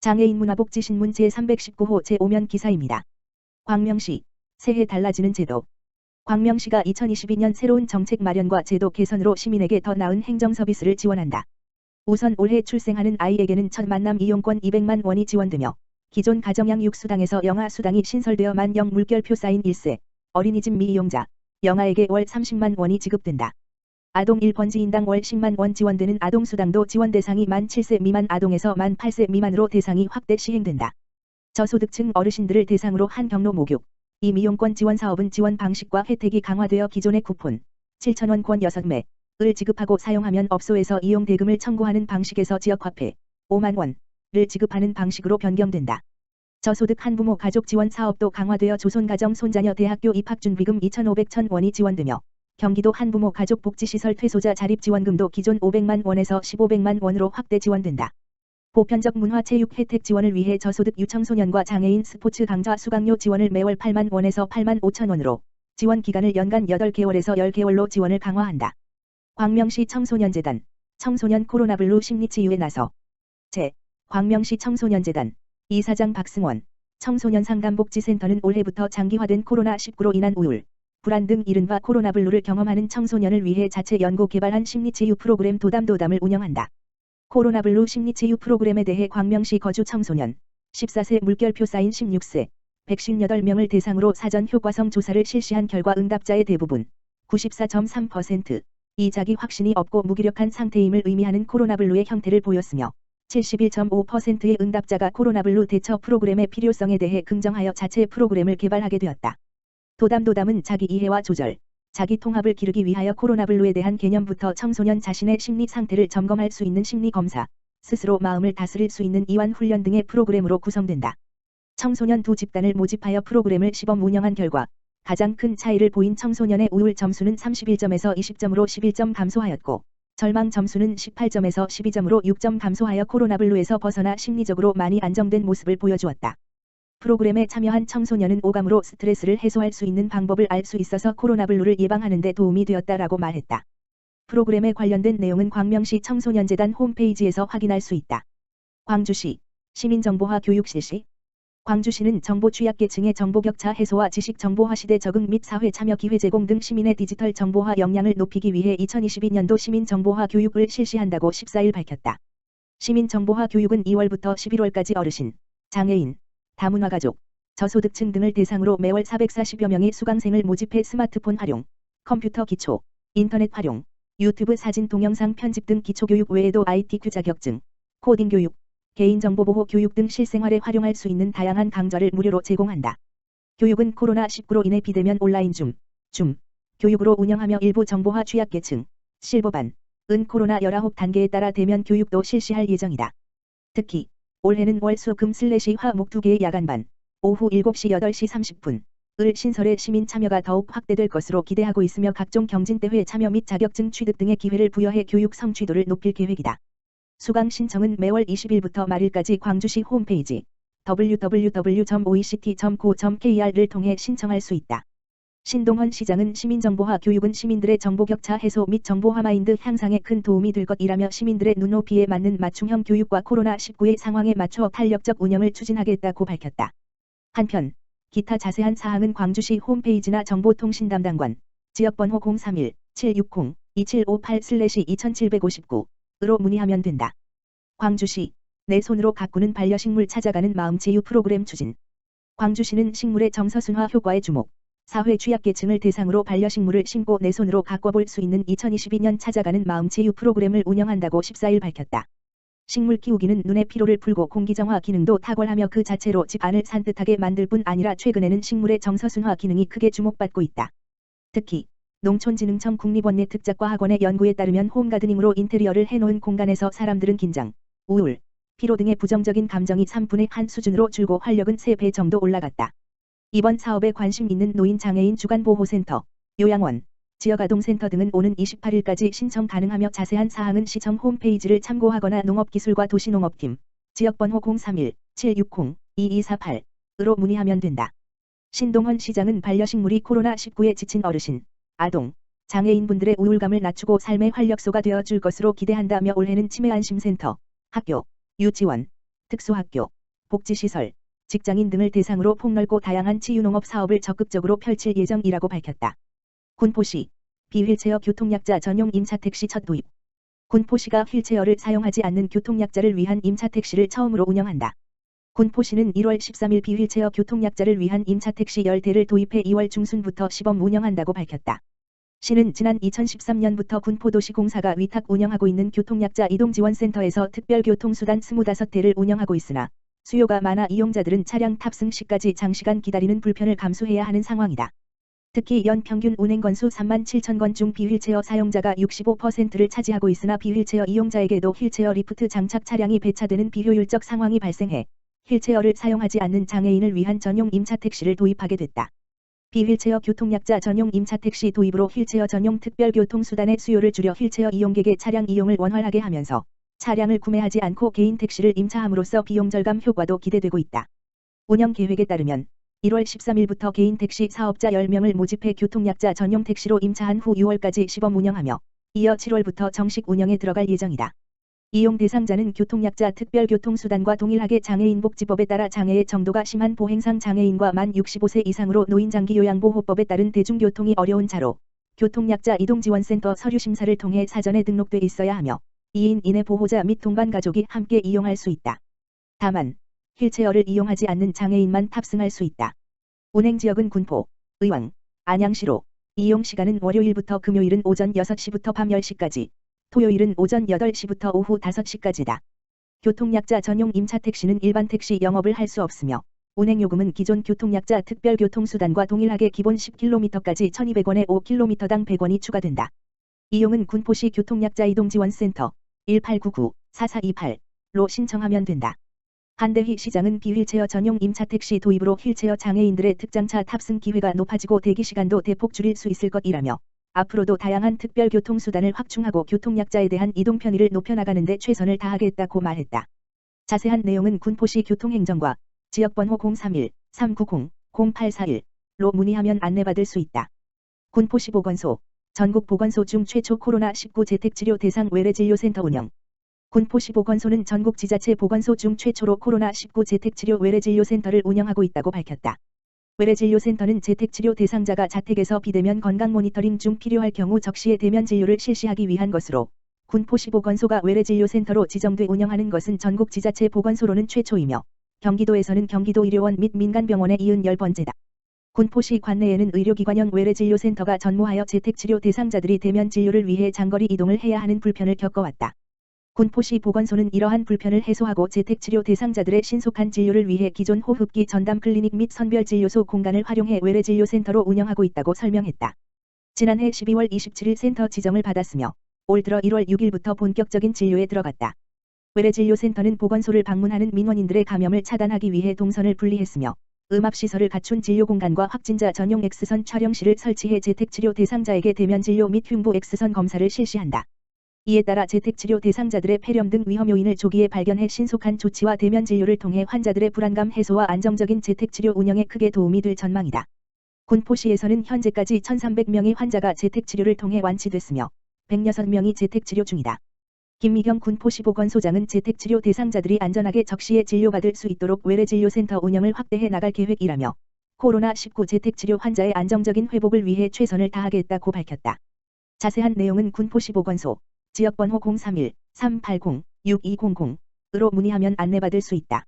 장애인 문화복지신문 제319호 제5면 기사입니다. 광명시, 새해 달라지는 제도. 광명시가 2022년 새로운 정책 마련과 제도 개선으로 시민에게 더 나은 행정 서비스를 지원한다. 우선 올해 출생하는 아이에게는 첫 만남 이용권 200만 원이 지원되며 기존 가정양육수당에서 영아수당이 신설되어 만영 물결표 쌓인 1세, 어린이집 미이용자, 영아에게 월 30만 원이 지급된다. 아동 1번지인당 월 10만 원 지원되는 아동수당도 지원 대상이 만 7세 미만 아동에서 만 8세 미만으로 대상이 확대 시행된다. 저소득층 어르신들을 대상으로 한 경로 목욕, 이 미용권 지원 사업은 지원 방식과 혜택이 강화되어 기존의 쿠폰, 7,000원 권 6매를 지급하고 사용하면 업소에서 이용 대금을 청구하는 방식에서 지역화폐, 5만 원을 지급하는 방식으로 변경된다. 저소득 한부모 가족 지원 사업도 강화되어 조손가정 손자녀 대학교 입학준비금 2,500,000원이 지원되며 경기도 한부모 가족복지시설 퇴소자 자립지원금도 기존 500만 원에서 1,500만 원으로 확대 지원된다. 보편적 문화체육 혜택 지원을 위해 저소득 유청소년과 장애인 스포츠 강좌 수강료 지원을 매월 8만 원에서 8만 5천 원으로, 지원 기간을 연간 8개월에서 10개월로 지원을 강화한다. 광명시 청소년재단, 청소년 코로나블루 심리치유에 나서. 광명시 청소년재단, 이사장 박승원, 청소년 상담복지센터는 올해부터 장기화된 코로나19로 인한 우울, 불안 등 이른바 코로나블루를 경험하는 청소년을 위해 자체 연구 개발한 심리치유 프로그램 도담도담을 운영한다. 코로나블루 심리치유 프로그램에 대해 광명시 거주 청소년, 14세 물결표 쌓인 16세, 118명을 대상으로 사전 효과성 조사를 실시한 결과 응답자의 대부분, 94.3%, 이 자기 확신이 없고 무기력한 상태임을 의미하는 코로나블루의 형태를 보였으며 71.5%의 응답자가 코로나블루 대처 프로그램의 필요성에 대해 긍정하여 자체 프로그램을 개발하게 되었다. 도담도담은 자기 이해와 조절, 자기 통합을 기르기 위하여 코로나블루에 대한 개념부터 청소년 자신의 심리 상태를 점검할 수 있는 심리 검사, 스스로 마음을 다스릴 수 있는 이완 훈련 등의 프로그램으로 구성된다. 청소년 두 집단을 모집하여 프로그램을 시범 운영한 결과 가장 큰 차이를 보인 청소년의 우울 점수는 31점에서 20점으로 11점 감소하였고 절망 점수는 18점에서 12점으로 6점 감소하여 코로나블루에서 벗어나 심리적으로 많이 안정된 모습을 보여주었다. 프로그램에 참여한 청소년은 오감으로 스트레스를 해소할 수 있는 방법을 알 수 있어서 코로나블루를 예방하는 데 도움이 되었다라고 말했다. 프로그램에 관련된 내용은 광명시 청소년재단 홈페이지에서 확인할 수 있다. 광주시, 시민정보화 교육 실시. 광주시는 정보 취약계층의 정보격차 해소와 지식정보화 시대 적응 및 사회 참여 기회 제공 등 시민의 디지털 정보화 역량을 높이기 위해 2022년도 시민정보화 교육을 실시한다고 14일 밝혔다. 시민정보화 교육은 2월부터 11월까지 어르신, 장애인, 다문화가족, 저소득층 등을 대상으로 매월 440여 명의 수강생을 모집해 스마트폰 활용, 컴퓨터 기초, 인터넷 활용, 유튜브 사진 동영상 편집 등 기초교육 외에도 ITQ 자격증, 코딩 교육, 개인정보보호 교육 등 실생활에 활용할 수 있는 다양한 강좌를 무료로 제공한다. 교육은 코로나19로 인해 비대면 온라인 줌 교육으로 운영하며 일부 정보화 취약계층, 실버반, 은 코로나 19단계에 따라 대면 교육도 실시할 예정이다. 특히 올해는 월, 수, 금, 화, 목 2개의 야간반, 오후 7시 8시 30분을 신설해 시민 참여가 더욱 확대될 것으로 기대하고 있으며 각종 경진대회 참여 및 자격증 취득 등의 기회를 부여해 교육 성취도를 높일 계획이다. 수강 신청은 매월 20일부터 말일까지 광주시 홈페이지 www.oect.go.kr을 통해 신청할 수 있다. 신동헌 시장은 시민정보화 교육은 시민들의 정보격차 해소 및 정보화 마인드 향상에 큰 도움이 될 것이라며 시민들의 눈높이에 맞는 맞춤형 교육과 코로나19의 상황에 맞춰 탄력적 운영을 추진하겠다고 밝혔다. 한편 기타 자세한 사항은 광주시 홈페이지나 정보통신담당관 지역번호 031-760-2758/2759으로 문의하면 된다. 광주시, 내 손으로 가꾸는 반려식물 찾아가는 마음치유 프로그램 추진. 광주시는 식물의 정서순화 효과에 주목, 사회 취약계층을 대상으로 반려식물을 심고 내 손으로 가꿔볼 수 있는 2022년 찾아가는 마음치유 프로그램을 운영한다고 14일 밝혔다. 식물 키우기는 눈의 피로를 풀고 공기정화 기능도 탁월하며 그 자체로 집 안을 산뜻하게 만들 뿐 아니라 최근에는 식물의 정서순화 기능이 크게 주목받고 있다. 특히 농촌진흥청 국립원예 특작과학원의 연구에 따르면 홈가드닝으로 인테리어를 해놓은 공간에서 사람들은 긴장, 우울, 피로 등의 부정적인 감정이 3분의 1 수준으로 줄고 활력은 3배 정도 올라갔다. 이번 사업에 관심 있는 노인 장애인 주간보호센터, 요양원, 지역아동센터 등은 오는 28일까지 신청 가능하며 자세한 사항은 시청 홈페이지를 참고하거나 농업기술과 도시농업팀, 지역번호 031-760-2248으로 문의하면 된다. 신동헌 시장은 반려식물이 코로나19에 지친 어르신, 아동, 장애인분들의 우울감을 낮추고 삶의 활력소가 되어 줄 것으로 기대한다며 올해는 치매안심센터, 학교, 유치원, 특수학교, 복지시설, 직장인 등을 대상으로 폭넓고 다양한 치유농업 사업을 적극적으로 펼칠 예정이라고 밝혔다. 군포시 비휠체어 교통약자 전용 임차택시 첫 도입. 군포시가 휠체어를 사용하지 않는 교통약자를 위한 임차택시를 처음으로 운영한다. 군포시는 1월 13일 비휠체어 교통약자를 위한 임차택시 10대를 도입해 2월 중순부터 시범 운영한다고 밝혔다. 시는 지난 2013년부터 군포도시공사가 위탁 운영하고 있는 교통약자 이동지원센터에서 특별교통수단 25대를 운영하고 있으나 수요가 많아 이용자들은 차량 탑승 시까지 장시간 기다리는 불편을 감수해야 하는 상황이다. 특히 연 평균 운행 건수 37,000건 중 비휠체어 사용자가 65%를 차지하고 있으나 비휠체어 이용자에게도 휠체어 리프트 장착 차량이 배차되는 비효율적 상황이 발생해 휠체어를 사용하지 않는 장애인을 위한 전용 임차택시를 도입하게 됐다. 비휠체어 교통약자 전용 임차택시 도입으로 휠체어 전용 특별교통수단의 수요를 줄여 휠체어 이용객의 차량 이용을 원활하게 하면서 차량을 구매하지 않고 개인 택시를 임차함으로써 비용 절감 효과도 기대되고 있다. 운영 계획에 따르면 1월 13일부터 개인 택시 사업자 10명을 모집해 교통약자 전용 택시로 임차한 후 6월까지 시범 운영하며 이어 7월부터 정식 운영에 들어갈 예정이다. 이용 대상자는 교통약자 특별교통수단과 동일하게 장애인복지법에 따라 장애의 정도가 심한 보행상 장애인과 만 65세 이상으로 노인장기요양보호법에 따른 대중교통이 어려운 자로 교통약자 이동지원센터 서류심사를 통해 사전에 등록돼 있어야 하며 2인 이내 보호자 및 동반가족이 함께 이용할 수 있다. 다만 휠체어를 이용하지 않는 장애인만 탑승할 수 있다. 운행지역은 군포, 의왕, 안양시로 이용시간은 월요일부터 금요일은 오전 6시부터 밤 10시까지 토요일은 오전 8시부터 오후 5시까지다. 교통약자 전용 임차택시는 일반 택시 영업을 할 수 없으며 운행요금은 기존 교통약자 특별교통수단과 동일하게 기본 10km까지 1,200원에 5km당 100원이 추가된다. 이용은 군포시 교통약자 이동지원센터 1899-4428로 신청하면 된다. 한대희 시장은 비휠체어 전용 임차택시 도입으로 휠체어 장애인들의 특장차 탑승 기회가 높아지고 대기시간도 대폭 줄일 수 있을 것이라며 앞으로도 다양한 특별교통수단을 확충하고 교통약자에 대한 이동 편의를 높여나가는 데 최선을 다하겠다고 말했다. 자세한 내용은 군포시 교통행정과 지역번호 031-390-0841로 문의하면 안내받을 수 있다. 군포시 보건소, 전국 보건소 중 최초 코로나19 재택치료 대상 외래진료센터 운영. 군포시 보건소는 전국 지자체 보건소 중 최초로 코로나19 재택치료 외래진료센터를 운영하고 있다고 밝혔다. 외래진료센터는 재택치료 대상자가 자택에서 비대면 건강 모니터링 중 필요할 경우 적시에 대면 진료를 실시하기 위한 것으로 군포시 보건소가 외래진료센터로 지정돼 운영하는 것은 전국 지자체 보건소로는 최초이며 경기도에서는 경기도 의료원 및 민간병원에 이은 10번째다. 군포시 관내에는 의료기관형 외래진료센터가 전무하여 재택치료 대상자들이 대면 진료를 위해 장거리 이동을 해야 하는 불편을 겪어왔다. 군포시 보건소는 이러한 불편을 해소하고 재택치료 대상자들의 신속한 진료를 위해 기존 호흡기 전담 클리닉 및 선별진료소 공간을 활용해 외래진료센터로 운영하고 있다고 설명했다. 지난해 12월 27일 센터 지정을 받았으며 올 들어 1월 6일부터 본격적인 진료에 들어갔다. 외래진료센터는 보건소를 방문하는 민원인들의 감염을 차단하기 위해 동선을 분리했으며 음압시설을 갖춘 진료공간과 확진자 전용 X선 촬영실을 설치해 재택치료 대상자에게 대면 진료 및 흉부 X선 검사를 실시한다. 이에 따라 재택치료 대상자들의 폐렴 등 위험 요인을 조기에 발견해 신속한 조치와 대면 진료를 통해 환자들의 불안감 해소와 안정적인 재택치료 운영에 크게 도움이 될 전망이다. 군포시에서는 현재까지 1,300명의 환자가 재택치료를 통해 완치됐으며 106명이 재택치료 중이다. 김미경 군포시 보건소장은 재택치료 대상자들이 안전하게 적시에 진료받을 수 있도록 외래진료센터 운영을 확대해 나갈 계획이라며 코로나19 재택치료 환자의 안정적인 회복을 위해 최선을 다하겠다고 밝혔다. 자세한 내용은 군포시 보건소 지역번호 031-380-6200으로 문의하면 안내받을 수 있다.